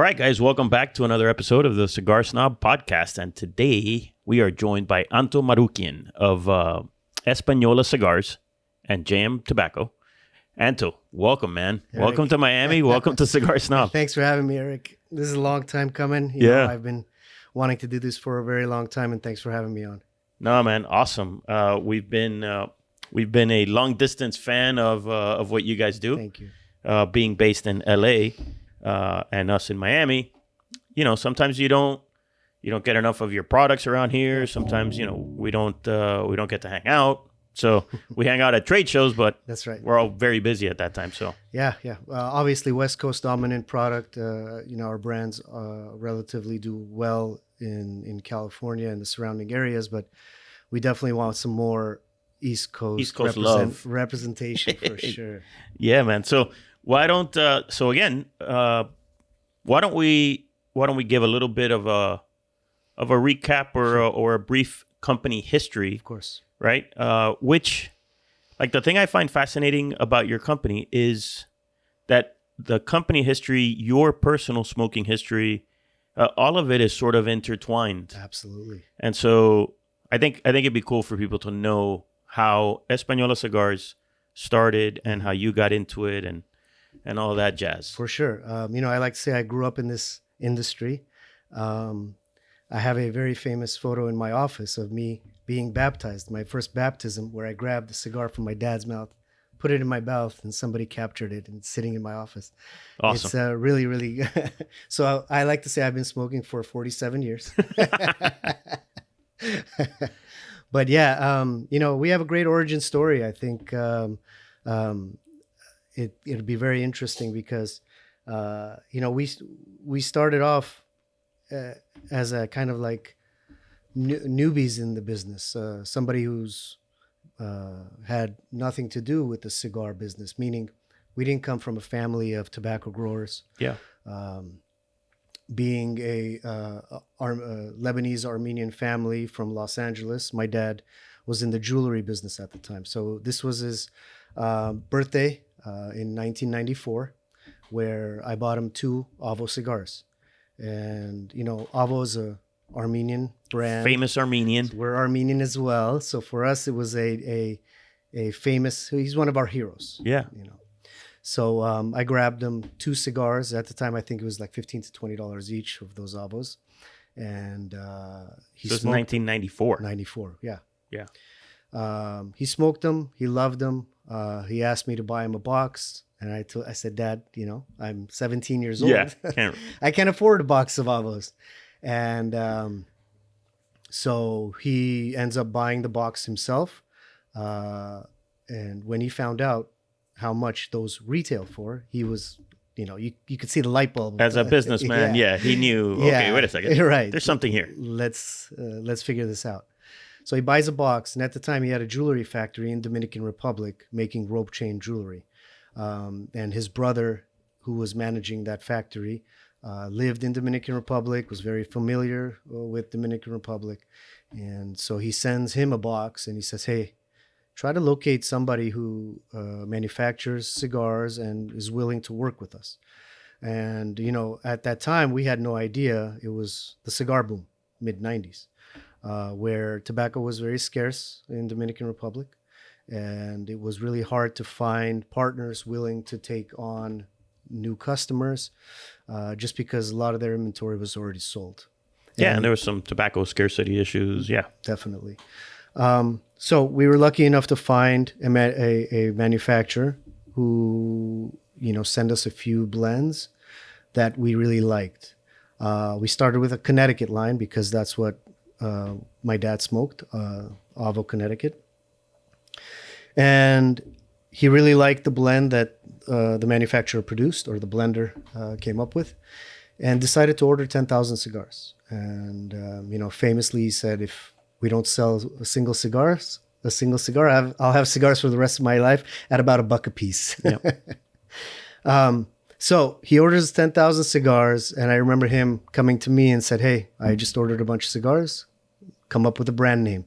right, guys, welcome back to another episode of the Cigar Snob Podcast. And today we are joined by Anto Mahroukian of Española Cigars and JM Tobacco. Anto, welcome, man. Eric. Welcome to Miami. Welcome to Cigar Snob. Thanks for having me, Eric. This is a long time coming. You know, I've been wanting to do this for a very long time, and thanks for having me on. No, man, awesome. We've been a long distance fan of what you guys do. Thank you. Being based in LA and us in Miami, you know, sometimes you don't get enough of your products around here. Sometimes, you know, we don't get to hang out. So we hang out at trade shows, but that's right. We're all very busy at that time. So yeah. Obviously, West Coast dominant product. You know, our brands relatively do well in California and the surrounding areas, but we definitely want some more East Coast representation for sure. Yeah, man. So why don't we give a little bit of a recap or a brief company history? Of course. Right? Which, like, the thing I find fascinating about your company is that the company history, your personal smoking history, all of it is sort of intertwined. Absolutely. And so I think it'd be cool for people to know how Española Cigars started and how you got into it and all that jazz. For sure. You know, I like to say I grew up in this industry. I have a very famous photo in my office of me being baptized, my first baptism, where I grabbed a cigar from my dad's mouth, put it in my mouth, and somebody captured it and it's sitting in my office. Awesome. It's really, really so I like to say I've been smoking for 47 years. But yeah, you know, we have a great origin story. I think it'll be very interesting because, you know, we started off as a kind of like newbies in the business, somebody who's had nothing to do with the cigar business, meaning we didn't come from a family of tobacco growers. Yeah. Being a Lebanese Armenian family from Los Angeles, my dad was in the jewelry business at the time. So this was his birthday in 1994, where I bought him 2 Avo cigars. And, you know, Avo is a Armenian brand. Famous Armenian. We're Armenian as well. So for us, it was a famous, he's one of our heroes. Yeah. You know. So I grabbed him 2 cigars. At the time, I think it was like $15 to $20 each of those Avos. And he so it's smoked 1994. 94, yeah. Yeah. He smoked them. He loved them. He asked me to buy him a box. And I said, Dad, you know, I'm 17 years old. Yeah, I can't afford a box of Avos. And so he ends up buying the box himself. And when he found out how much those retail for, he was, you know, you could see the light bulb. As a businessman, he knew, okay, wait a second. Right. There's something here. Let's figure this out. So he buys a box. And at the time, he had a jewelry factory in Dominican Republic making rope chain jewelry. And his brother, who was managing that factory, lived in Dominican Republic, was very familiar with Dominican Republic. And so he sends him a box and he says, hey, try to locate somebody who manufactures cigars and is willing to work with us. And, you know, at that time, we had no idea it was the cigar boom, mid-90s, where tobacco was very scarce in Dominican Republic. And it was really hard to find partners willing to take on new customers just because a lot of their inventory was already sold. Yeah, and there was some tobacco scarcity issues. Yeah, definitely. So we were lucky enough to find a manufacturer who, you know, sent us a few blends that we really liked. We started with a Connecticut line because that's what my dad smoked, Avo Connecticut. And he really liked the blend that the manufacturer produced, or the blender came up with, and decided to order 10,000 cigars. And, you know, famously he said, if we don't sell a single cigar, I'll have cigars for the rest of my life at about $1 a piece. Yep. So he orders 10,000 cigars, and I remember him coming to me and said, hey, I just ordered a bunch of cigars. Come up with a brand name.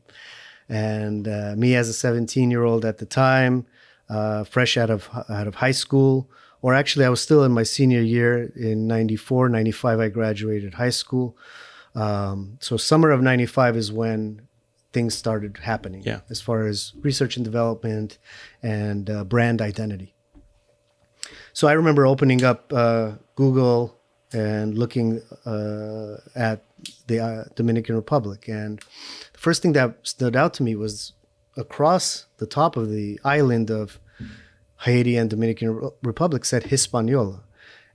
And me as a 17-year-old at the time, fresh out of high school, or actually I was still in my senior year in 94, 95, I graduated high school. So summer of 95 is when things started happening as far as research and development and brand identity. So I remember opening up Google and looking at the Dominican Republic. And the first thing that stood out to me was across the top of the island of Haiti and Dominican Republic said Hispaniola.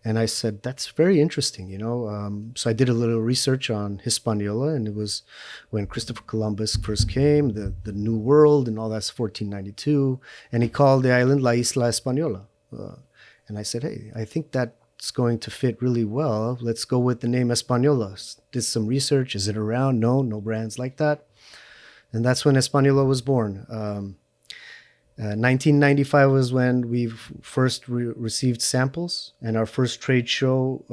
And I said, that's very interesting, you know. So I did a little research on Hispaniola, and it was when Christopher Columbus first came, the New World and all that's 1492. And he called the island La Isla Española. And I said, hey, I think that's going to fit really well. Let's go with the name Española. Did some research. Is it around? No brands like that. And that's when Española was born. 1995 was when we first received samples, and our first trade show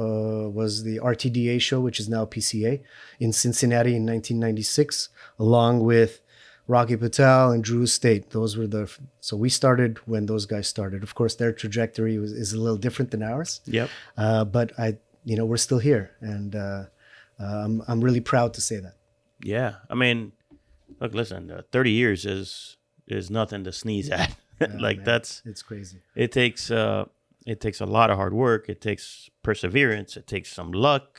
was the RTDA show, which is now PCA, in Cincinnati in 1996, along with Rocky Patel and Drew Estate. Those were so we started when those guys started. Of course, their trajectory is a little different than ours. Yep. But we're still here, and I'm really proud to say that. Yeah, I mean, look, listen, 30 years is nothing to sneeze at. Like, man, it's crazy. It takes a lot of hard work. It takes perseverance. It takes some luck.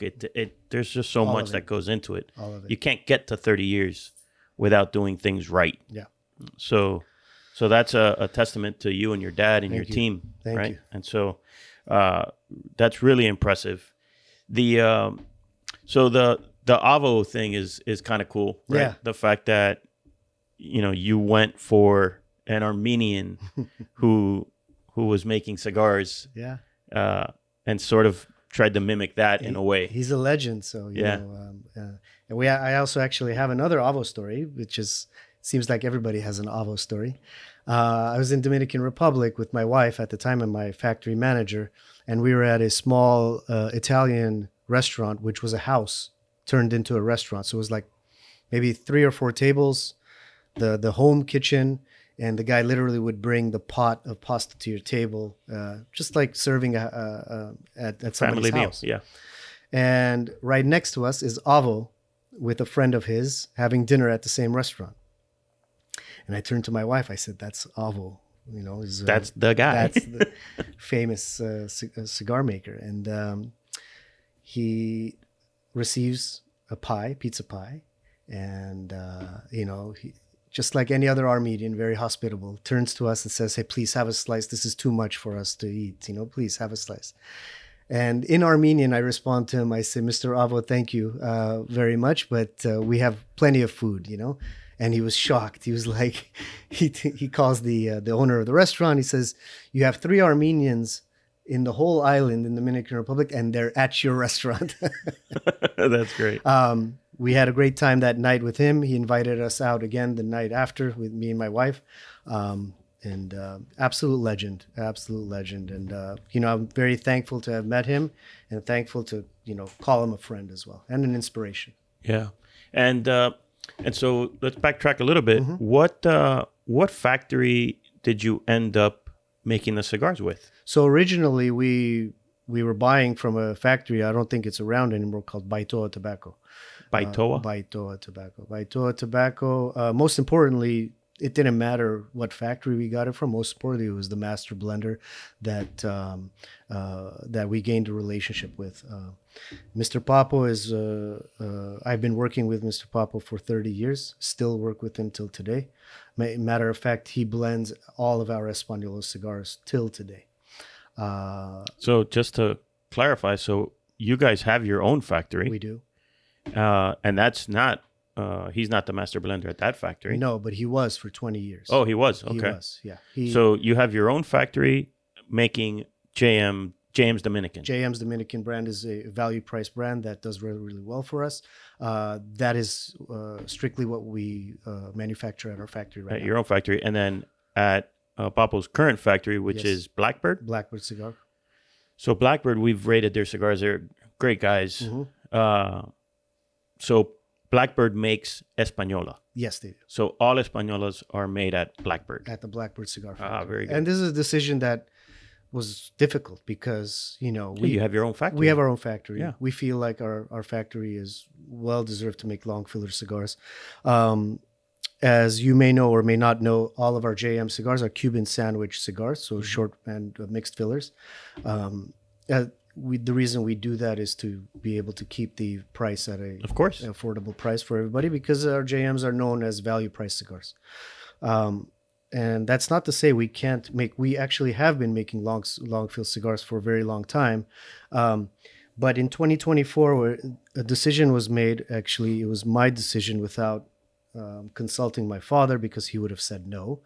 There's just so much that goes into it. All of it. You can't get to 30 years without doing things right. Yeah. So that's a testament to you and your dad and your team, Thank right? you. And so that's really impressive. The Avo thing is kind of cool, right? Yeah. The fact that you went for an Armenian who was making cigars, and sort of tried to mimic that in a way. He's a legend, so you know. And I also actually have another Avo story, which seems like everybody has an Avo story. I was in Dominican Republic with my wife at the time and my factory manager, and we were at a small Italian restaurant, which was a house turned into a restaurant. So it was like maybe 3 or 4 tables, the home kitchen, and the guy literally would bring the pot of pasta to your table, just like serving at somebody's family house. meal. Yeah. And right next to us is Avo with a friend of his having dinner at the same restaurant. And I turned to my wife. I said, "That's Avo. That's the guy. That's the famous cigar maker." And he receives a pizza pie, and he, just like any other Armenian, very hospitable, turns to us and says, "Hey, please have a slice. This is too much for us to eat. Please have a slice." And in Armenian, I respond to him. I say, "Mr. Avo, thank you very much, but we have plenty of food, And he was shocked. He was like, he calls the owner of the restaurant. He says, "You have 3 Armenians in the whole island in the Dominican Republic, and they're at your restaurant." That's great. We had a great time that night with him. He invited us out again the night after with me and my wife. And absolute legend. And, I'm very thankful to have met him and thankful to, call him a friend as well and an inspiration. Yeah. And so let's backtrack a little bit. Mm-hmm. What factory did you end up making the cigars with? So originally we were buying from a factory, I don't think it's around anymore, called Baitoa Tobacco. Baitoa? Baitoa Tobacco. Most importantly, it didn't matter what factory we got it from. Most importantly, it was the master blender that we gained a relationship with. Mr. Papo is, I've been working with Mr. Papo for 30 years, still work with him till today. Matter of fact, he blends all of our Española cigars till today. So just to clarify, so you guys have your own factory. We do. And that's not, he's not the master blender at that factory. No, but he was for 20 years. Oh, he was? Okay. He was, yeah. So you have your own factory making JM's Dominican. JM's Dominican brand is a value price brand that does really, really well for us. That is strictly what we manufacture at our factory right now. At your own factory. And then at Papo's current factory, which is Blackbird? Blackbird Cigar. So Blackbird, we've rated their cigars. They're great guys. Mm-hmm. So Blackbird makes Española. Yes, they do. So all Españolas are made at Blackbird. At the Blackbird Cigar Factory. Very good. And this is a decision that was difficult because, you have your own factory. we have our own factory. Yeah. We feel like our factory is well deserved to make long filler cigars. As you may know or may not know, all of our JM cigars are Cuban sandwich cigars, so short and mixed fillers. The reason we do that is to be able to keep the price at a Of course. affordable price for everybody, because our JMs are known as value price cigars. And that's not to say we can't make. We actually have been making long fill cigars for a very long time. But in 2024, where a decision was made, actually, it was my decision without consulting my father, because he would have said no,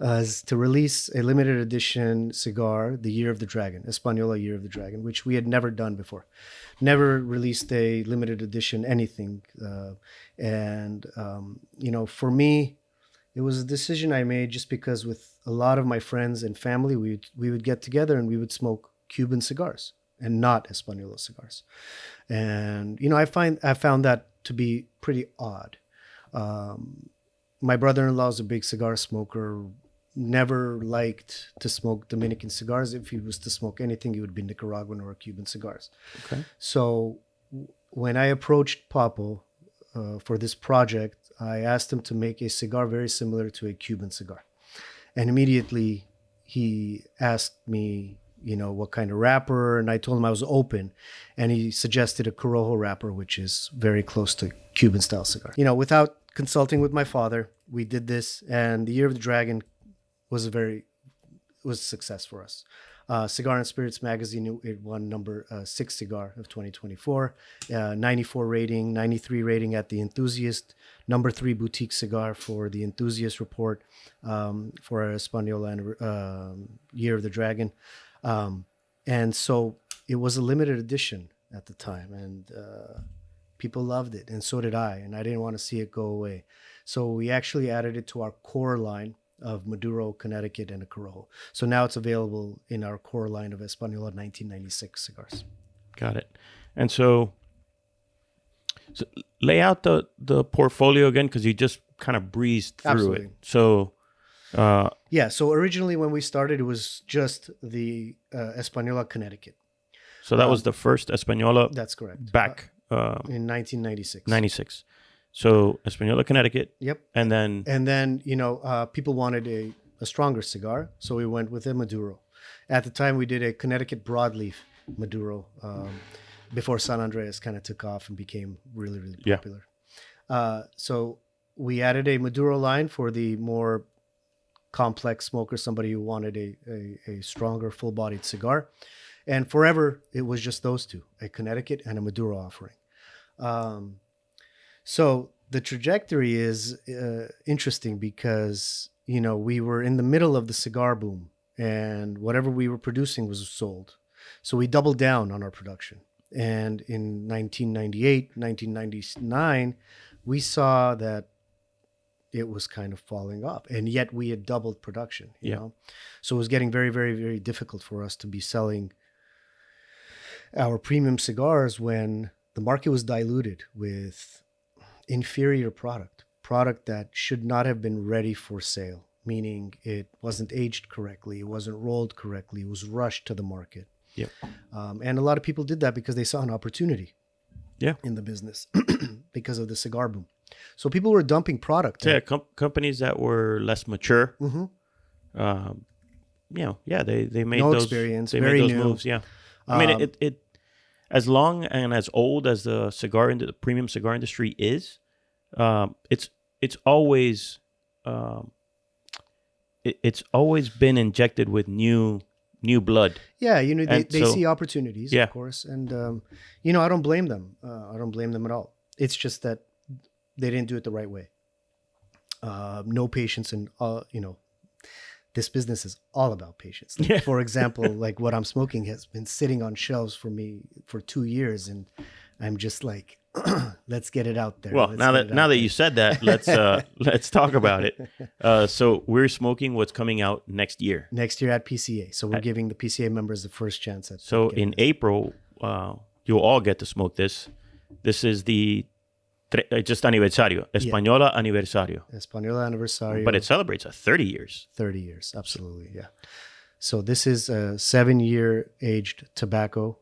is to release a limited edition cigar, the Year of the Dragon, Española Year of the Dragon, which we had never done before. Never released a limited edition anything. For me, it was a decision I made just because with a lot of my friends and family, we would get together and we would smoke Cuban cigars and not Española cigars. And, I found that to be pretty odd. My brother-in-law is a big cigar smoker, never liked to smoke Dominican cigars. If he was to smoke anything, it would be Nicaraguan or Cuban cigars. Okay. So when I approached Papo for this project, I asked him to make a cigar very similar to a Cuban cigar. And immediately he asked me, what kind of wrapper, and I told him I was open. And he suggested a Corojo wrapper, which is very close to Cuban style cigar. Without consulting with my father, we did this, and the Year of the Dragon was a success for us. Cigar and Spirits magazine, it won number 6 cigar of 2024, 94 rating, 93 rating at the Enthusiast, number 3 boutique cigar for the Enthusiast report for our Española Year of the Dragon. And so it was a limited edition at the time, and people loved it, and so did I, and I didn't want to see it go away. So we actually added it to our core line of Maduro, Connecticut, and a Corojo. So now it's available in our core line of Española 1996 cigars. Got it. And so lay out the portfolio again, because you just kind of breezed through Absolutely. it. So so originally when we started, it was just the Española Connecticut. So that was the first Española. That's correct. Back in 1996. 96. So Española Connecticut. Yep. And then people wanted a stronger cigar, so we went with a Maduro. At the time, we did a Connecticut broadleaf Maduro before San Andreas kind of took off and became really, really popular. So we added a Maduro line for the more complex smoker, somebody who wanted a stronger, full-bodied cigar. And forever, it was just those two, a Connecticut and a Maduro offering. So the trajectory is interesting because, we were in the middle of the cigar boom, and whatever we were producing was sold. So we doubled down on our production. And in 1998, 1999, we saw that it was kind of falling off, and yet we had doubled production, you know? So it was getting very, very, very difficult for us to be selling our premium cigars when the market was diluted with inferior product that should not have been ready for sale, meaning it wasn't aged correctly, it wasn't rolled correctly, it was rushed to the market. Yep. And a lot of people did that because they saw an opportunity in the business because of the cigar boom. So people were dumping product. Yeah, companies that were less mature, Mm-hmm. they made No those experience, They very made those new. moves. Yeah, I mean, it as long and as old as the the premium cigar industry is, it's always it's always been injected with new blood. Yeah, they so- see opportunities, Yeah. of course, and I don't blame them. I don't blame them at all. It's just that they didn't do it the right way. No patience, and this business is all about patience. Like, for example, like what I'm smoking has been sitting on shelves for me for 2 years, and I'm just like, let's get it out there. Well, now that you said that, let's talk about it. So we're smoking what's coming out next year. Next year at PCA, so we're giving the PCA members the first chance at. So getting in this. April, you'll all get to smoke this. This is the just aniversario, Española aniversario. Española Anniversario. But it celebrates 30 years. 30 years, absolutely, yeah. So this is a 7-year aged tobacco,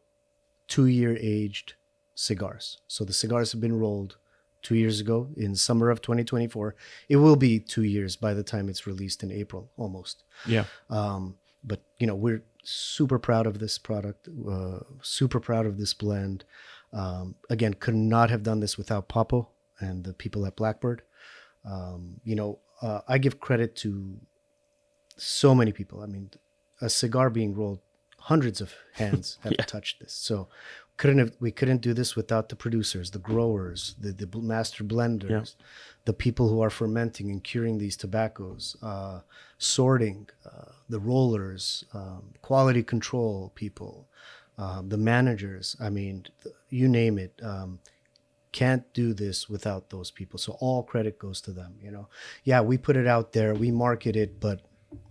2-year aged cigars. So the cigars have been rolled 2 years ago in summer of 2024. It will be 2 years by the time it's released in April, almost. Yeah. But we're super proud of this product, super proud of this blend. Again, could not have done this without Papo and the people at Blackbird. I give credit to so many people. I mean, a cigar being rolled, hundreds of hands have touched this. So we couldn't do this without the producers, the growers, the master blenders, the people who are fermenting and curing these tobaccos, sorting, the rollers, quality control people, the managers. I mean, you name it. Can't do this without those people. So all credit goes to them. Yeah, we put it out there, we market it, but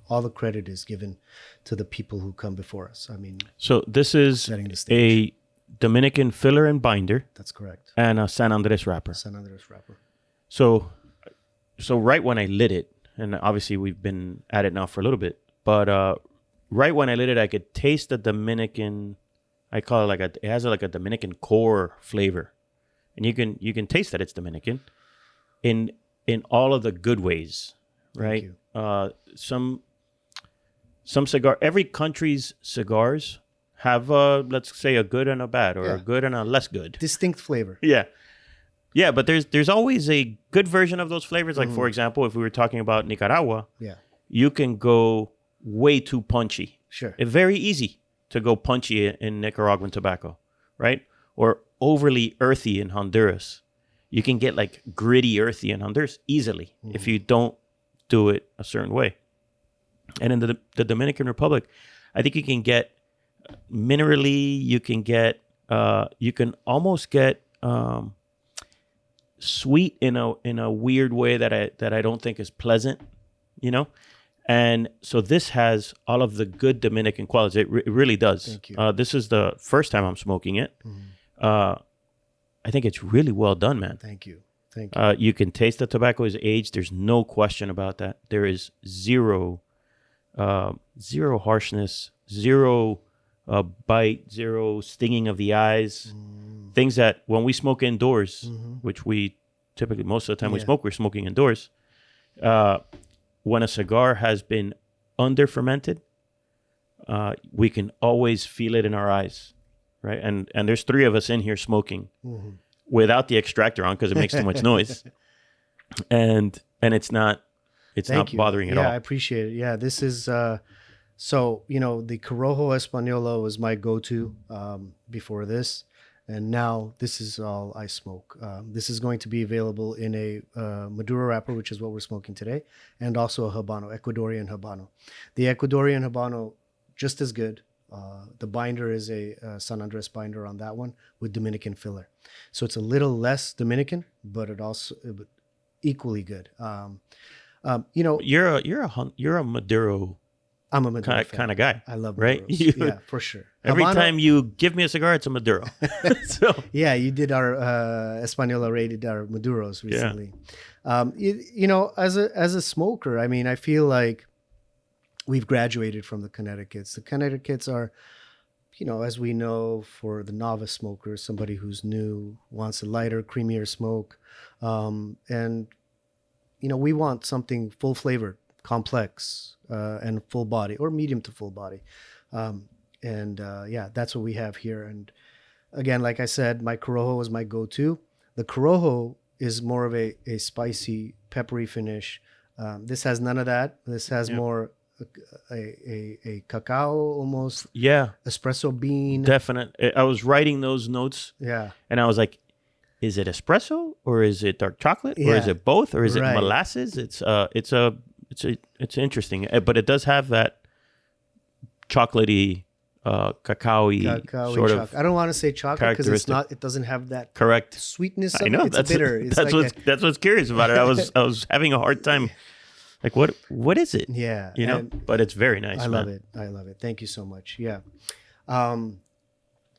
all the credit is given to the people who come before us. I mean, so this is a Dominican filler and binder. That's correct. And a San Andres wrapper. San Andres wrapper. So right when I lit it, and obviously we've been at it now for a little bit, but right when I lit it, I could taste the Dominican. I call it it has like a Dominican core flavor, and you can taste that it's Dominican, in all of the good ways, right? Some cigar. Every country's cigars have let's say a good and a bad, or a good and a less good. Distinct flavor. Yeah, but there's always a good version of those flavors. Like for example, if we were talking about Nicaragua, you can go way too punchy. Sure. It's very easy to go punchy in Nicaraguan tobacco, right? Or overly earthy in Honduras. You can get like gritty earthy in Honduras easily if you don't do it a certain way. And in the Dominican Republic, I think you can get minerally, you can almost get sweet in a weird way that I don't think is pleasant, And so this has all of the good Dominican qualities. It really does. Thank you. This is the first time I'm smoking it. I think it's really well done, man. Thank you. You can taste the tobacco is aged. There's no question about that. There is zero harshness, zero bite, zero stinging of the eyes. Things that when we smoke indoors, which we typically, most of the time we're smoking indoors. When a cigar has been under fermented, we can always feel it in our eyes, right? And there's 3 of us in here smoking without the extractor on because it makes too much noise, and it's not bothering at all. Yeah, I appreciate it. Yeah, this is so the Corojo Española was my go-to before this. And now this is all I smoke. This is going to be available in a Maduro wrapper, which is what we're smoking today, and also a Habano, Ecuadorian Habano. The Ecuadorian Habano, just as good. The binder is a San Andres binder on that one with Dominican filler. So it's a little less Dominican, but equally good. You're a Maduro. I'm a Maduro kind of guy. I love right? Maduros. Yeah, for sure. Every Habano, time you give me a cigar, it's a Maduro. So yeah, you did our Española rated our Maduros recently. Yeah. As a smoker, I mean, I feel like we've graduated from the Connecticut's. The Connecticut's are, as we know, for the novice smoker, somebody who's new, wants a lighter, creamier smoke, and we want something full flavored, complex, and full body, or medium to full body. That's what we have here. And again, like I said, my Corojo is my go-to. The Corojo is more of a spicy, peppery finish. This has none of that. This has more a cacao almost. Yeah. Espresso bean. Definitely. I was writing those notes. Yeah. And I was like, is it espresso or is it dark chocolate or is it both or is it molasses? It's interesting, but it does have that chocolatey, cacao-y sort of. I don't want to say chocolate because it's not. It doesn't have that correct sweetness. I know it's that's bitter. It's that's what's curious about it. I was having a hard time. Like what is it? Yeah, but it's very nice. I love it. Thank you so much. Yeah.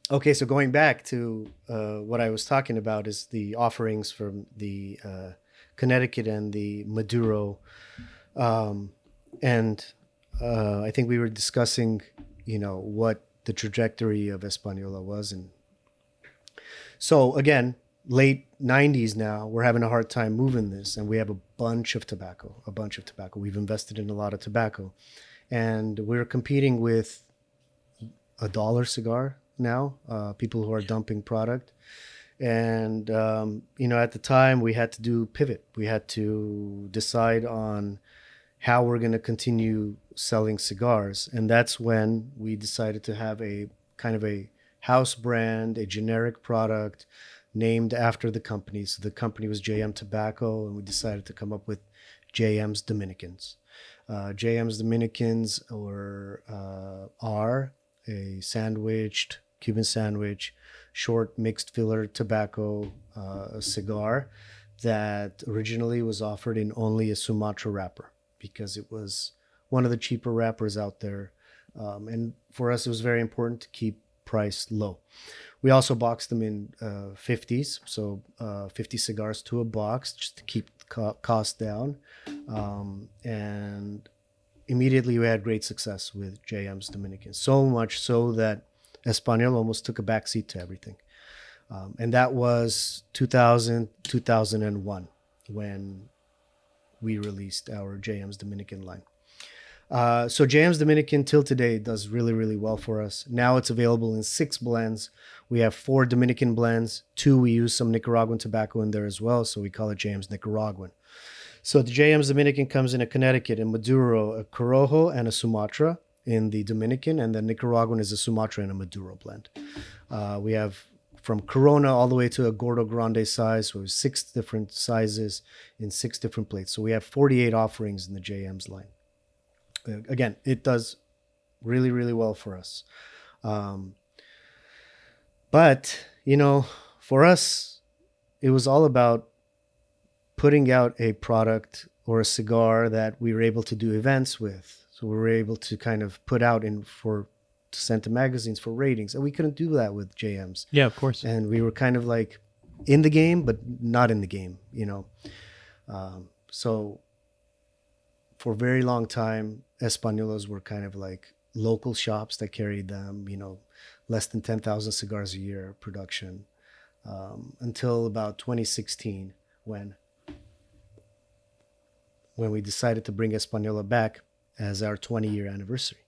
Okay, so going back to what I was talking about is the offerings from the Connecticut and the Maduro, and I think we were discussing, what the trajectory of Española was. And so again, late 90s now, we're having a hard time moving this, and we have a bunch of tobacco. We've invested in a lot of tobacco, and we're competing with $1 cigar now, people who are dumping product. And, at the time we had to pivot. We had to decide on how we're going to continue selling cigars. And that's when we decided to have a kind of a house brand, a generic product named after the company. So the company was JM Tobacco, and we decided to come up with JM's Dominicans. JM's Dominicans are a sandwiched, Cuban sandwich, short mixed filler tobacco cigar that originally was offered in only a Sumatra wrapper because it was one of the cheaper wrappers out there. And for us, it was very important to keep price low. We also boxed them in 50s, so 50 cigars to a box just to keep cost down. And immediately we had great success with JM's Dominican, so much so that Española almost took a backseat to everything. And that was 2001 when we released our JM's Dominican line. So JM's Dominican till today does really, really well for us. Now it's available in 6 blends. We have 4 Dominican blends. 2, we use some Nicaraguan tobacco in there as well, so we call it JM's Nicaraguan. So the JM's Dominican comes in a Connecticut, a Maduro, a Corojo, and a Sumatra in the Dominican, and the Nicaraguan is a Sumatra and a Maduro blend. We have from Corona all the way to a Gordo Grande size, so 6 different sizes in 6 different plates. So we have 48 offerings in the JM's line. Again, it does really, really well for us. But, for us, it was all about putting out a product or a cigar that we were able to do events with. So we were able to kind of put out to send to magazines for ratings. And we couldn't do that with JMs. Yeah, of course. And we were kind of like in the game, but not in the game, So for a very long time, Españolas were kind of like local shops that carried them, less than 10,000 cigars a year production, until about 2016 when we decided to bring Española back as our 20-year anniversary.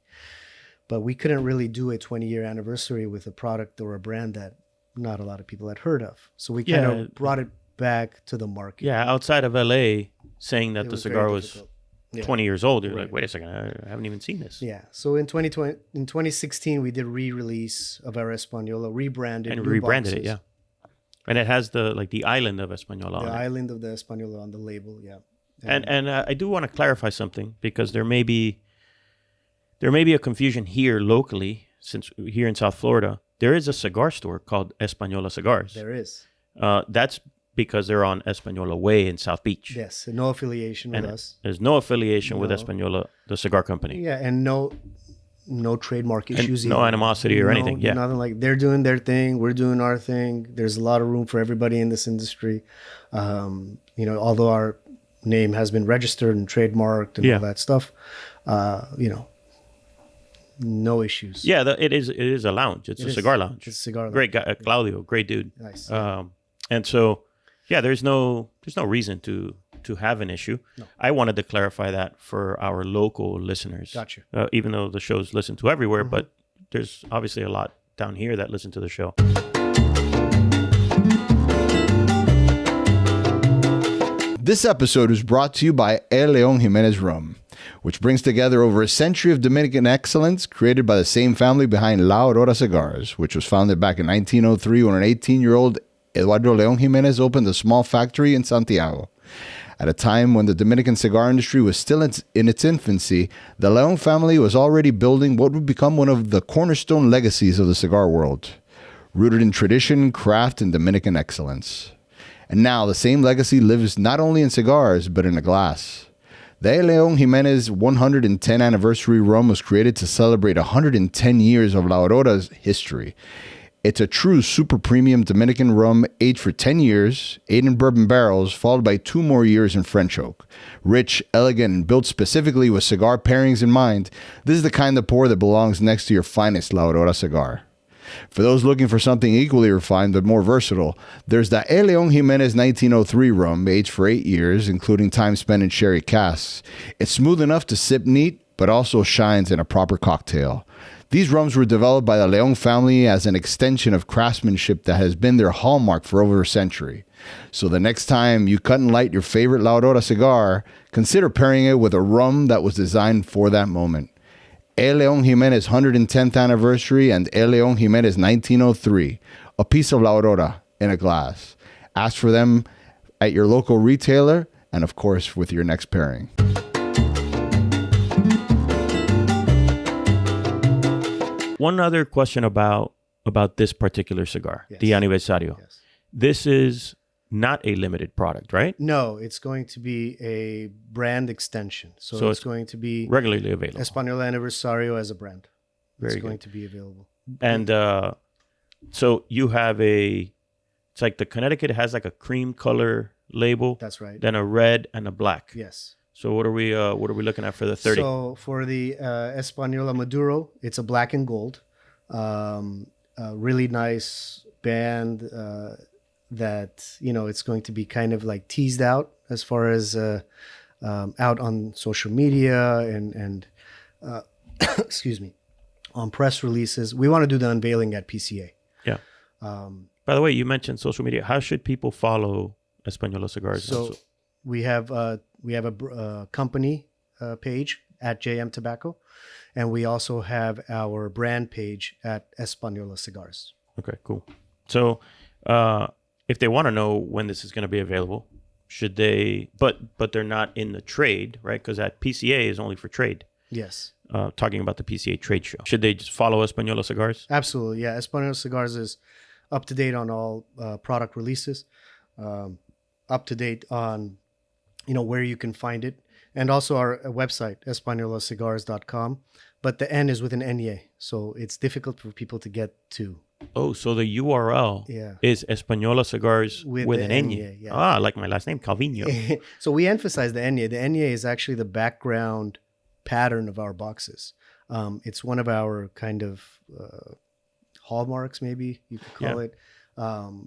But we couldn't really do a 20-year anniversary with a product or a brand that not a lot of people had heard of. So we kind of brought it back to the market. Yeah, outside of LA, saying that the cigar was 20 years old, you're Right. like, wait a second, I haven't even seen this. Yeah. So in 2016, we did re-release of our Española, rebranded it, yeah. And it has the island of Española on it. The island of the Española on the label, yeah. And I do want to clarify something, because there may be a confusion here locally, since here in South Florida, there is a cigar store called Española Cigars. There is. That's because they're on Española Way in South Beach. Yes, no affiliation with us. There's no affiliation with Española, the cigar company. Yeah, and no trademark issues. No animosity or anything. Yeah, nothing. Like, they're doing their thing, we're doing our thing. There's a lot of room for everybody in this industry. Although our name has been registered and trademarked and all that stuff, no issues. Yeah, it is a lounge. It's a cigar lounge. It's a cigar lounge. Great guy, Claudio, great dude. Nice. And so, yeah, there's no reason to have an issue. No. I wanted to clarify that for our local listeners. Gotcha. Even though the show's listened to everywhere, but there's obviously a lot down here that listen to the show. This episode is brought to you by El León Jiménez Rum, which brings together over a century of Dominican excellence created by the same family behind La Aurora Cigars, which was founded back in 1903 when an 18-year-old Eduardo León Jiménez opened a small factory in Santiago. At a time when the Dominican cigar industry was still in its infancy, the León family was already building what would become one of the cornerstone legacies of the cigar world, rooted in tradition, craft, and Dominican excellence. And now the same legacy lives not only in cigars, but in a glass. The León Jiménez 110 anniversary rum was created to celebrate 110 years of La Aurora's history. It's a true super premium Dominican rum aged for 10 years, 8 in bourbon barrels, followed by 2 more years in French oak. Rich, elegant, and built specifically with cigar pairings in mind, this is the kind of pour that belongs next to your finest La Aurora cigar. For those looking for something equally refined but more versatile, there's the El León Jiménez 1903 rum, aged for 8 years, including time spent in sherry casks. It's smooth enough to sip neat, but also shines in a proper cocktail. These rums were developed by the León family as an extension of craftsmanship that has been their hallmark for over a century. So the next time you cut and light your favorite La Aurora cigar, consider pairing it with a rum that was designed for that moment. El León Jiménez 110th anniversary and El León Jiménez 1903, a piece of La Aurora in a glass. Ask for them at your local retailer and, of course, with your next pairing. One other question about this particular cigar, Yes. the Aniversario. Yes. This is not a limited product, right? No, it's going to be a brand extension. So it's going to be Regularly available. Española Aniversario as a brand. Very It's good. going to be available. And so you have it's like the Connecticut has like a cream color label, That's right. then a red and a black. Yes. So what are we looking at for the 30? So for the Española Maduro, it's a black and gold. A really nice band that, it's going to be kind of like teased out as far as out on social media and excuse me, on press releases. We want to do the unveiling at PCA. Yeah. By the way, you mentioned social media. How should people follow Española Cigars? So we have a company page at JM Tobacco, and we also have our brand page at Española Cigars. Okay, cool. So if they want to know when this is going to be available, should they? But they're not in the trade, right? Because that PCA is only for trade. Yes, Talking about the PCA trade show. Should they just follow Española Cigars? absolutely. Yeah, Española Cigars is up to date on all product releases, up to date on where you can find it, and also our website españolacigars.com. But the N is with an N-Y, so it's difficult for people to get to. Oh, so the URL Yeah. is Española Cigars with With an the N. N, yeah. Ah, like my last name, Calvino. So we emphasize the Enya. The Enya is actually the background pattern of our boxes. It's one of our kind of hallmarks, maybe you could call it.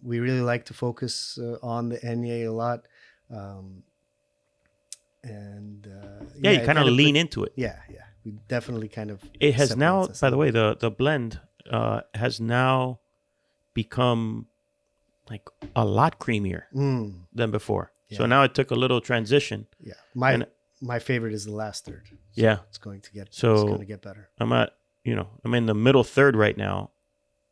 We really like to focus on the Enya a lot. You kind of lean into it. Yeah. We definitely kind of. It has now, separates us by out. the way, the blend has now become like a lot creamier than before. So Yeah. now it took a little transition. Yeah, and- my favorite is the last third. So Yeah. it's going to get. So- it's going to get better. I'm in the middle third right now,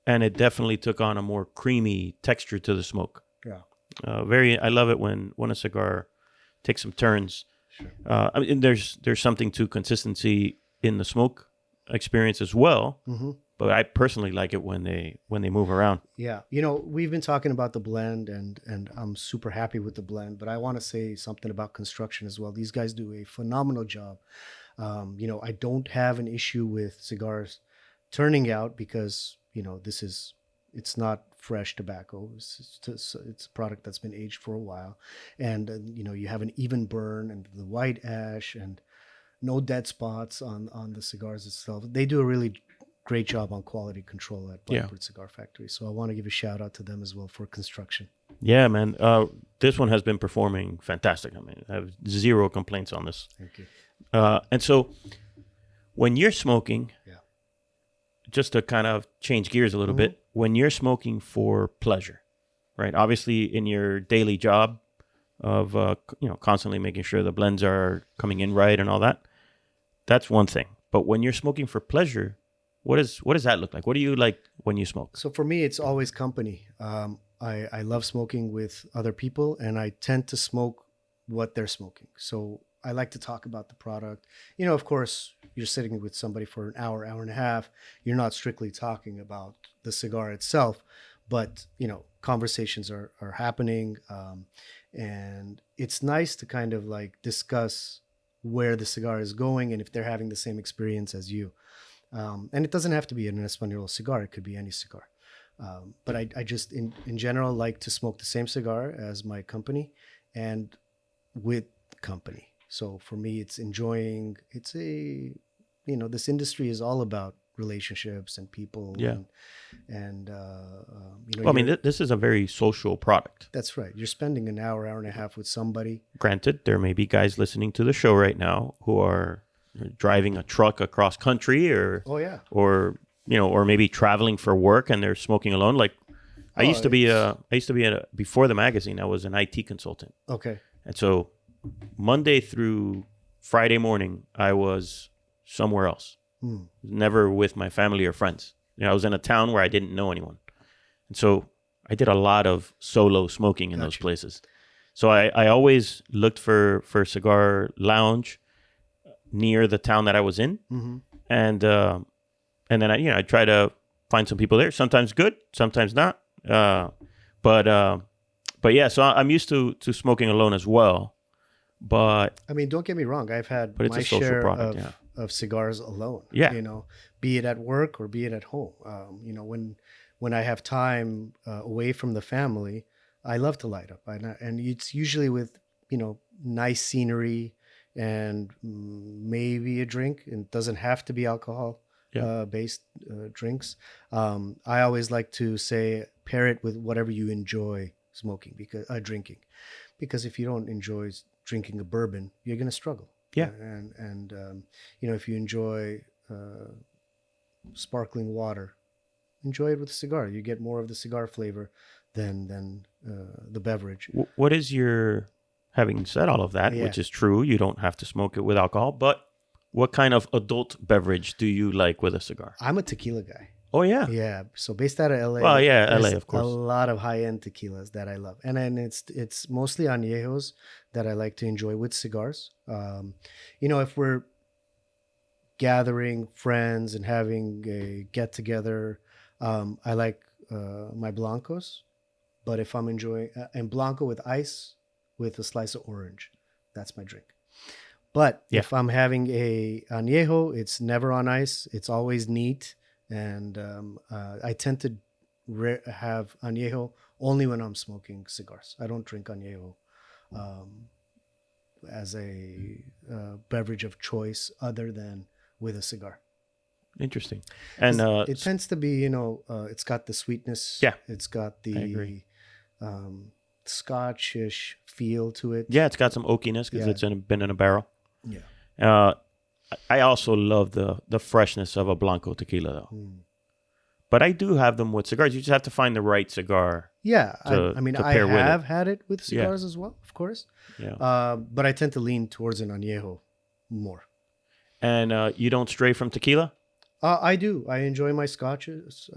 and it definitely took on a more creamy texture to the smoke. Yeah. I love it when a cigar takes some turns. Sure. There's something to consistency in the smoke experience as well. Mm-hmm. But I personally like it when they move around. Yeah, we've been talking about the blend, and I'm super happy with the blend. But I want to say something about construction as well. These guys do a phenomenal job. I don't have an issue with cigars turning out because it's not fresh tobacco. It's a product that's been aged for a while, and you have an even burn and the white ash and no dead spots on the cigars itself. They do a really great job on quality control at Blackbird Cigar Factory. So I want to give a shout out to them as well for construction. Yeah, man. This one has been performing fantastic. I mean, I have zero complaints on this. Thank you. And so when you're smoking, Yeah. just to kind of change gears a little bit, when you're smoking for pleasure, right? Obviously in your daily job of, constantly making sure the blends are coming in right and all that, that's one thing. But when you're smoking for pleasure, what does that look like? What do you like when you smoke? So for me, it's always company. I love smoking with other people, and I tend to smoke what they're smoking. So I like to talk about the product. Of course, you're sitting with somebody for an hour and a half. You're not strictly talking about the cigar itself, but conversations are happening, and it's nice to kind of like discuss where the cigar is going and if they're having the same experience as you. And it doesn't have to be an Española cigar. It could be any cigar. But I just in general like to smoke the same cigar as my company and with company. So for me, it's enjoying. It's a this industry is all about relationships and people. Yeah. And Well, I mean, this is a very social product. that's right. You're spending an hour and a half with somebody. Granted, there may be guys listening to the show right now who are driving a truck across country or Oh yeah. or or maybe traveling for work and they're smoking alone. Like I used to be before the magazine, I was an IT consultant. Okay. And so Monday through Friday morning, I was somewhere else, never with my family or friends. I was in a town where I didn't know anyone. And so I did a lot of solo smoking in those places. So I always looked for a cigar lounge near the town that I was in. Mm-hmm. And then I try to find some people there. Sometimes good, sometimes not. But yeah, so I'm used to smoking alone as well. But I mean, don't get me wrong. I've had But it's my a social share product, of cigars alone. Yeah. Be it at work or be it at home. When I have time away from the family, I love to light up. And it's usually with, nice scenery and maybe a drink. It doesn't have to be alcohol based drinks. I always like to say pair it with whatever you enjoy smoking drinking, because if you don't enjoy drinking a bourbon, you're going to struggle. Yeah. And if you enjoy sparkling water, enjoy it with a cigar. You get more of the cigar flavor than the beverage. What is having said all of that, which is true, you don't have to smoke it with alcohol, but what kind of adult beverage do you like with a cigar? I'm a tequila guy. Oh, yeah. Yeah. So based out of LA. Well, yeah, LA, there's of course. A lot of high-end tequilas that I love. And then it's mostly añejos that I like to enjoy with cigars. If we're gathering friends and having a get-together, I like my blancos. But if I'm enjoying and blanco with ice with a slice of orange, that's my drink. But if I'm having a añejo, it's never on ice. It's always neat. And I tend to have añejo only when I'm smoking cigars. I don't drink añejo as a beverage of choice other than with a cigar. Interesting. And it tends to be, it's got the sweetness. Yeah. It's got the Scotchish feel to it. Yeah, it's got some oakiness because it's been in a barrel. Yeah. I also love the freshness of a Blanco tequila, though. But I do have them with cigars. You just have to find the right cigar. Yeah. To I pair with have had it with cigars as well, of course. Yeah. But I tend to lean towards an añejo more. And you don't stray from tequila? I do. I enjoy my scotches.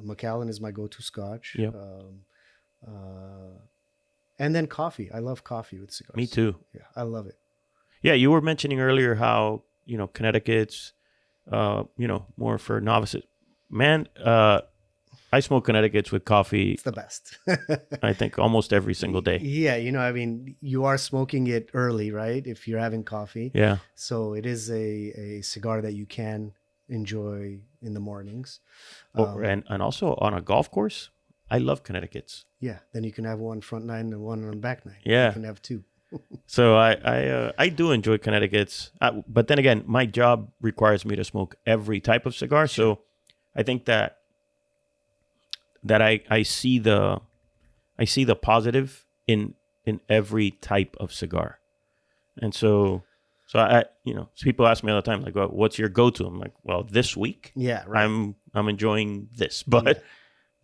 Macallan is my go-to scotch. Yep. And then coffee. I love coffee with cigars. Me too. Yeah, I love it. Yeah, you were mentioning earlier how, Connecticut's, more for novices. Man, I smoke Connecticut's with coffee. It's the best. I think almost every single day. Yeah, you are smoking it early, right? If you're having coffee. Yeah. So it is a cigar that you can enjoy in the mornings. And also on a golf course, I love Connecticut's. Yeah, then you can have one front nine and one on back nine. Yeah. You can have two. So I do enjoy Connecticut's, but then again, my job requires me to smoke every type of cigar. So I think that I see the positive in every type of cigar, and so I people ask me all the time, like, well, what's your go-to? I'm like, well, this week, Yeah, right. I'm enjoying this, but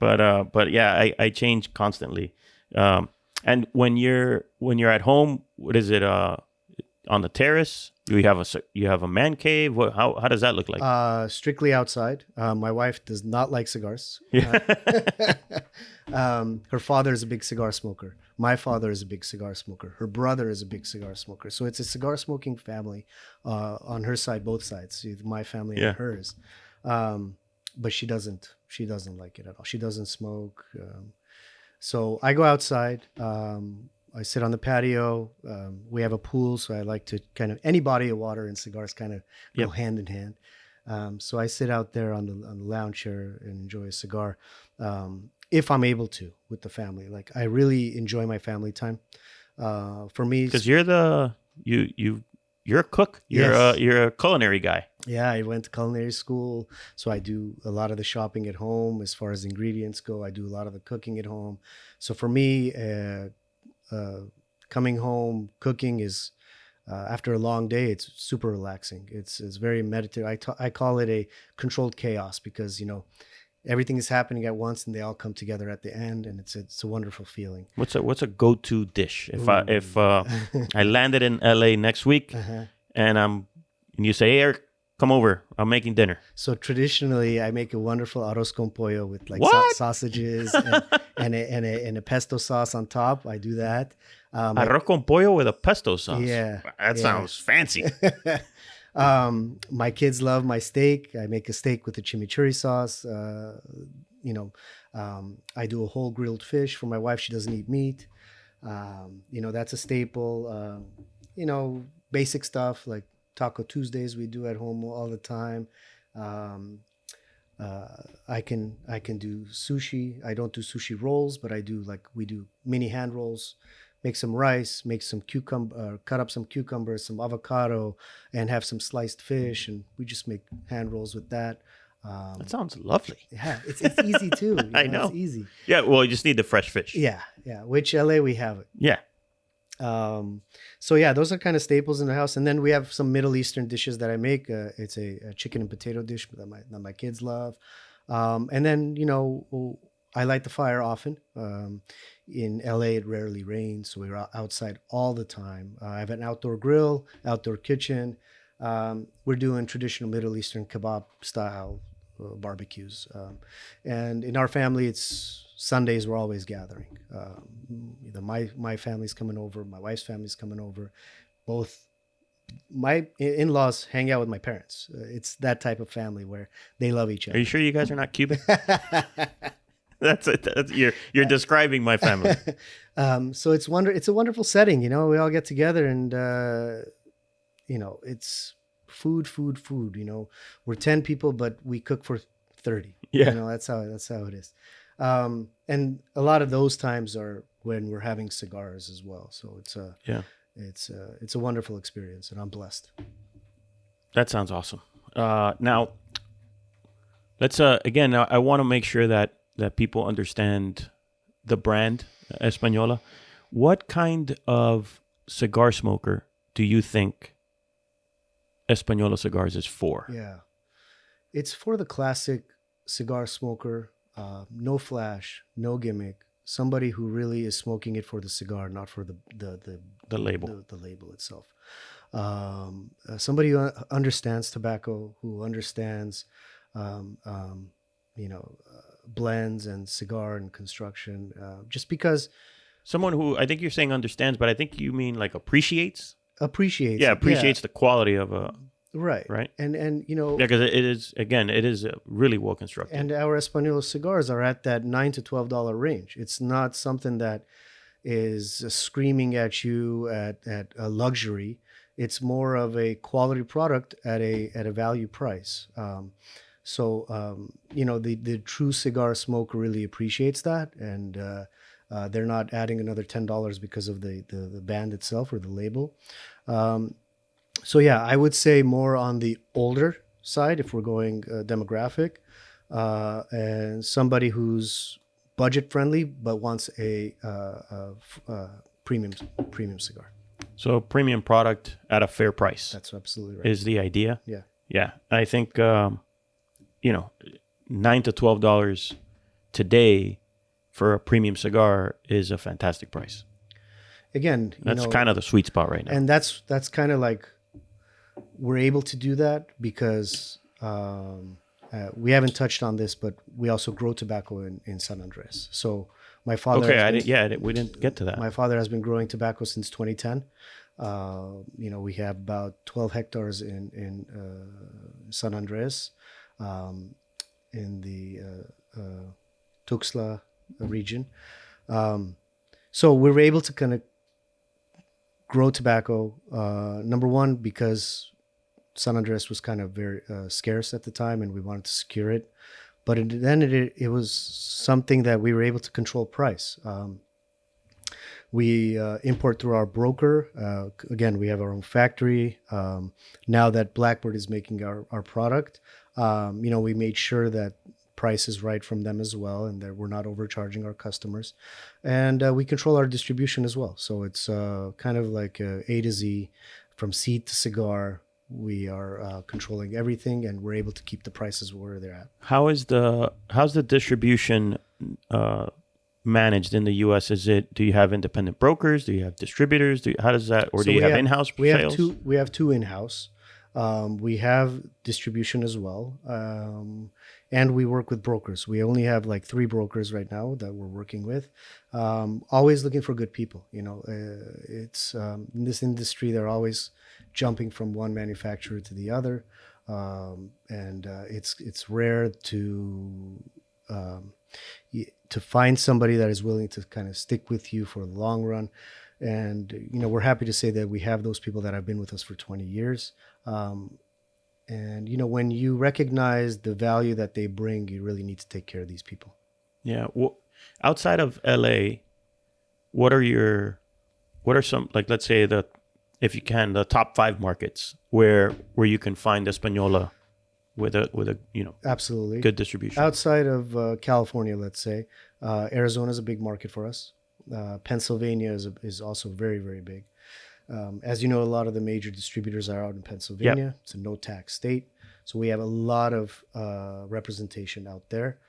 yeah, I change constantly. And when you're at home, what is it? On the terrace? You have a man cave? How does that look like? Strictly outside. My wife does not like cigars. Yeah. Her father is a big cigar smoker. My father is a big cigar smoker. Her brother is a big cigar smoker. So it's a cigar smoking family on her side, both sides, my family and hers. But she doesn't like it at all. She doesn't smoke. So I go outside. I sit on the patio. We have a pool, so I like to kind of any body of water and cigars kind of go hand in hand. So I sit out there on the lounge chair and enjoy a cigar, if I'm able to with the family. Like I really enjoy my family time. For me, Because you're a cook. Yes. You're a culinary guy. yeah, I went to culinary school, so I do a lot of the shopping at home as far as ingredients go. I do a lot of the cooking at home. So for me, coming home, cooking is after a long day, it's super relaxing. It's very meditative. I call it a controlled chaos because everything is happening at once and they all come together at the end, and it's a wonderful feeling. What's a go-to dish if I landed in LA next week and you say, hey, Eric, come over, I'm making dinner. So traditionally, I make a wonderful arroz con pollo with like What? sausages and a pesto sauce on top. I do that. Arroz con pollo with a pesto sauce. Yeah, That sounds fancy. My kids love my steak. I make a steak with a chimichurri sauce. I do a whole grilled fish for my wife. She doesn't eat meat. That's a staple. Basic stuff like Taco Tuesdays we do at home all the time. I can do sushi. I don't do sushi rolls, but we do mini hand rolls. Make some rice, make some cut up some cucumbers, some avocado, and have some sliced fish, and we just make hand rolls with that. That sounds lovely. Yeah, it's easy too. I know. It's easy. Yeah, well, you just need the fresh fish. Yeah. Which LA we have it. Yeah. So yeah, those are kind of staples in the house, and then we have some Middle Eastern dishes that I make. It's a chicken and potato dish that my kids love, and then I light the fire often. In LA, it rarely rains, so we're outside all the time. I have an outdoor grill, outdoor kitchen. We're doing traditional Middle Eastern kebab style barbecues, and in our family, it's Sundays. We're always gathering. Either my family's coming over, my wife's family's coming over. Both my in-laws hang out with my parents. It's that type of family where they love each other. Are you sure you guys are not Cuban? That's you're describing my family. So it's a wonderful setting. We all get together and it's food. We're 10 people, but we cook for 30. Yeah. That's how it is. And a lot of those times are when we're having cigars as well. So it's a wonderful experience, and I'm blessed. That sounds awesome. Now, let's again. I want to make sure that people understand the brand Española. What kind of cigar smoker do you think Española Cigars is for? Yeah, it's for the classic cigar smoker. No flash, no gimmick. Somebody who really is smoking it for the cigar, not for the label. The label itself. Somebody who understands tobacco, who understands, blends and cigar and construction. Just because Someone who I think you're saying understands, but I think you mean like appreciates. appreciates. Yeah, it. appreciates the quality of a. Right. Right. And Yeah, because it is really well constructed. And our Española cigars are at that $9 to $12 range. It's not something that is screaming at you at a luxury. It's more of a quality product at a value price. The true cigar smoker really appreciates that, and they're not adding another $10 because of the band itself or the label. So yeah, I would say more on the older side if we're going demographic, and somebody who's budget friendly but wants a premium cigar. So premium product at a fair price. That's absolutely right. Is the idea. Yeah. Yeah, I think $9 to $12 today for a premium cigar is a fantastic price. Again, That's kind of the sweet spot right now. and that's kind of like we're able to do that because we haven't touched on this, but we also grow tobacco in San Andres. So my father. Okay, we didn't get to that. My father has been growing tobacco since 2010. We have about 12 hectares in San Andres, in the Tuxtla region. So we're able to kind of grow tobacco. Number one, because San Andres was kind of very scarce at the time, and we wanted to secure it. But it was something that we were able to control price. We import through our broker. Again, we have our own factory. Now that Blackbird is making our product, we made sure that price is right from them as well, and that we're not overcharging our customers. And we control our distribution as well. So it's kind of like A to Z, from seed to cigar. We are controlling everything, and we're able to keep the prices where they're at. How's the distribution managed in the U.S.? Do you have independent brokers? Do you have distributors? How does that, or do you have in-house sales? We have two in-house. We have distribution as well, and we work with brokers. We only have like 3 brokers right now that we're working with. Always looking for good people. It's in this industry, they're always jumping from one manufacturer to the other, and it's rare to find somebody that is willing to kind of stick with you for the long run. And we're happy to say that we have those people that have been with us for 20 years. And when you recognize the value that they bring, you really need to take care of these people. Yeah. Well, outside of LA, what are some, like, let's say if you can, the top 5 markets where you can find Española with a absolutely good distribution? Outside of California, let's say, Arizona is a big market for us. Pennsylvania is also very, very big. As you know, a lot of the major distributors are out in Pennsylvania. Yep. It's a no-tax state, so we have a lot of representation out there.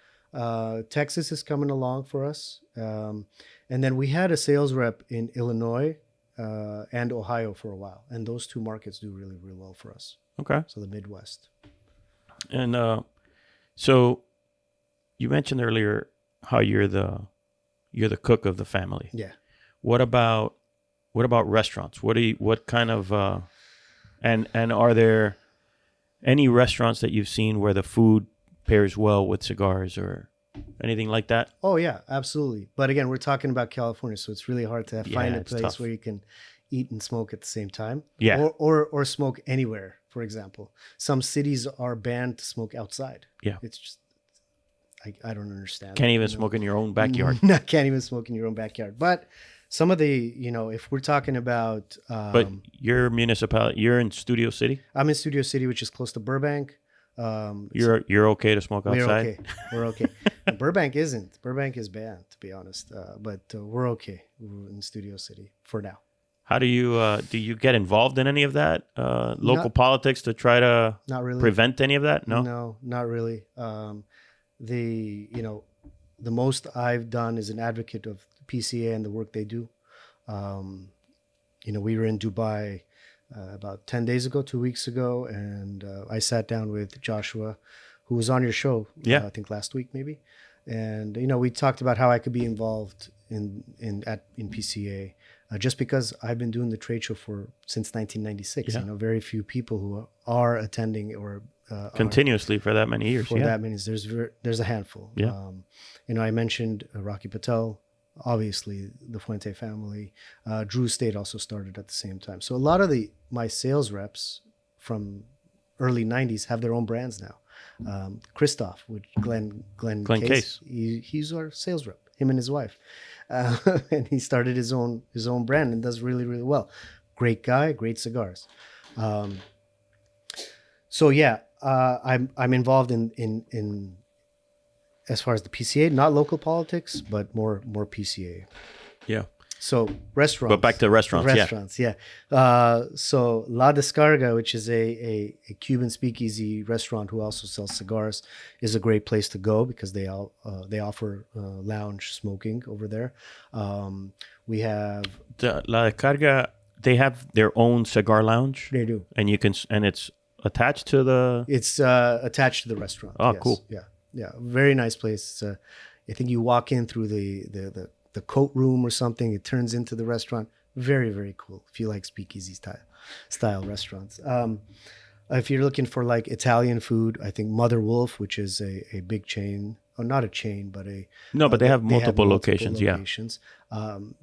Texas is coming along for us, and then we had a sales rep in Illinois and Ohio for a while, and those 2 markets do really, really well for us. Okay. So the Midwest. And so you mentioned earlier how you're the cook of the family. Yeah. What about restaurants? What kind of and are there any restaurants that you've seen where the food pairs well with cigars or anything like that? Oh yeah, absolutely. But again, we're talking about California, so it's really hard to find a place tough. Where you can eat and smoke at the same time. Yeah. Or smoke anywhere. For example, some cities are banned to smoke outside. Yeah. It's just I don't understand. Can't even smoke in your own backyard. No, can't even smoke in your own backyard. But some of the, if we're talking about... but your municipality, you're in Studio City? I'm in Studio City, which is close to Burbank. You're okay to smoke outside? We're okay. Burbank isn't. Burbank is banned, to be honest. But we're okay. We're in Studio City for now. How do you get involved in any of that? Local politics to try to not really prevent any of that? No, not really. The most I've done is an advocate of PCA and the work they do. We were in Dubai about 10 days ago, 2 weeks ago, and I sat down with Joshua, who was on your show, I think last week maybe. And, we talked about how I could be involved in PCA, just because I've been doing the trade show since 1996. Yeah. Very few people who are attending or continuously for that many years. That many, there's a handful. Yeah. I mentioned Rocky Patel, obviously the Fuente family. Drew State also started at the same time. So a lot of my sales reps from early 90s have their own brands now. Christoph, with Glenn Case. He's our sales rep, him and his wife. And he started his own brand and does really, really well. Great guy, great cigars. So yeah, I'm involved in as far as the PCA, not local politics, but more PCA. Yeah. So restaurants. But back to restaurants. Yeah. So La Descarga, which is a Cuban speakeasy restaurant who also sells cigars, is a great place to go because they offer lounge smoking over there. We have La Descarga. They have their own cigar lounge. They do, and it's attached to the. It's attached to the restaurant. Oh, yes. Cool. Yeah, very nice place. I think you walk in through the coat room or something. It turns into the restaurant. Very, very cool. If you like speakeasy style restaurants. If you're looking for like Italian food, I think Mother Wolf, which is a big chain, or not a chain, but but they have multiple locations. Yeah.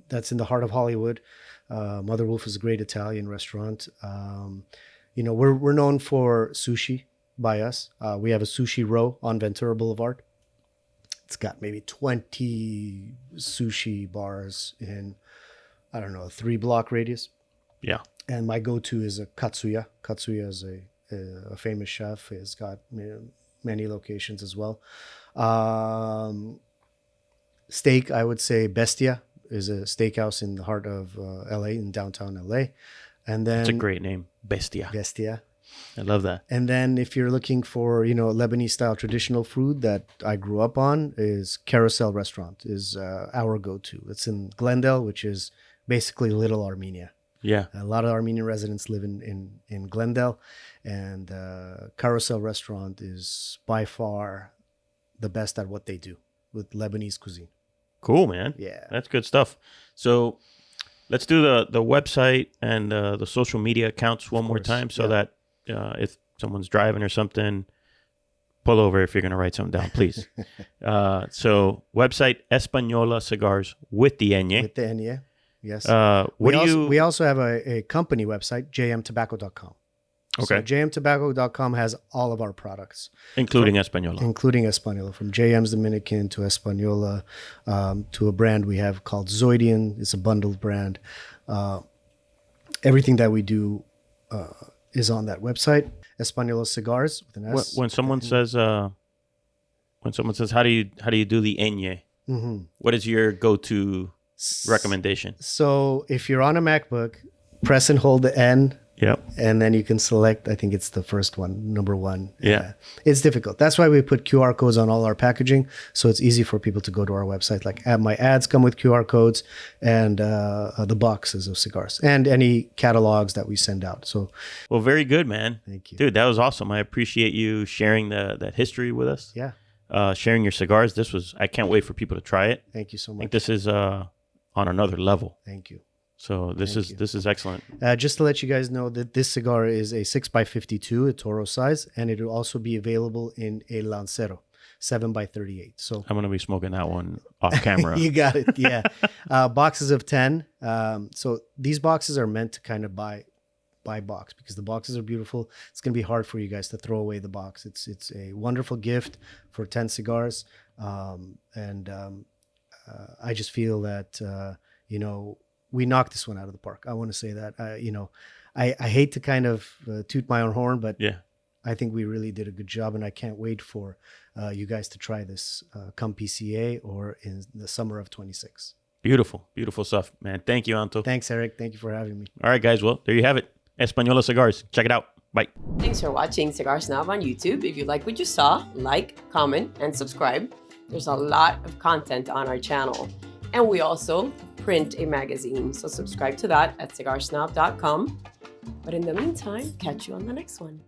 That's in the heart of Hollywood. Mother Wolf is a great Italian restaurant. we're known for sushi by us. We have a sushi row on Ventura Boulevard. It's got maybe 20 sushi bars in, I don't know, a 3-block radius. Yeah. And my go-to is a Katsuya. Katsuya is a famous chef. He's got many locations as well. Steak, I would say Bestia is a steakhouse in the heart of LA, in downtown LA. And then it's a great name, Bestia. Bestia. I love that. And then if you're looking for, Lebanese style traditional food that I grew up on, is Carousel Restaurant is our go-to. It's in Glendale, which is basically Little Armenia. Yeah. A lot of Armenian residents live in Glendale, and Carousel Restaurant is by far the best at what they do with Lebanese cuisine. Cool, man. Yeah. That's good stuff. So let's do the website and the social media accounts one more time so that if someone's driving or something, pull over if you're going to write something down, please. So website, Española Cigars with the N. With the N, yes. We also have a company website, jmtobacco.com. Okay. So jmtobacco.com has all of our products. Including Española. Including Española. From JM's Dominican to Española, to a brand we have called Zoidian. It's a bundled brand. Everything that we do is on that website. Española Cigars with an S. When someone says how do you do the Enye? Mm-hmm. What is your go-to recommendation? So if you're on a MacBook, press and hold the N. Yep. And then you can select, I think it's the first one, number 1. Yeah. It's difficult. That's why we put QR codes on all our packaging. So it's easy for people to go to our website. Like my ads come with QR codes and the boxes of cigars and any catalogs that we send out. So, well, very good, man. Thank you. Dude, that was awesome. I appreciate you sharing that history with us. Yeah. Sharing your cigars. I can't wait for people to try it. Thank you so I much. think this is on another level. Thank you. So this is excellent. Just to let you guys know that this cigar is a 6x52, a Toro size, and it will also be available in a Lancero, 7x38. So I'm gonna be smoking that one off camera. You got it. Yeah. Boxes of 10. So these boxes are meant to kind of buy box because the boxes are beautiful. It's gonna be hard for you guys to throw away the box. It's a wonderful gift for 10 cigars, and I just feel that we knocked this one out of the park. I want to say that. I hate to kind of toot my own horn, but yeah, I think we really did a good job, and I can't wait for you guys to try this come PCA or in the summer of 26. Beautiful, beautiful stuff, man. Thank you, Anto. Thanks, Eric. Thank you for having me. All right, guys. Well, there you have it. Española Cigars. Check it out. Bye. Thanks for watching Cigar Snob on YouTube. If you like what you saw, like, comment, and subscribe. There's a lot of content on our channel. And we also print a magazine, so subscribe to that at cigarsnob.com. But in the meantime, catch you on the next one.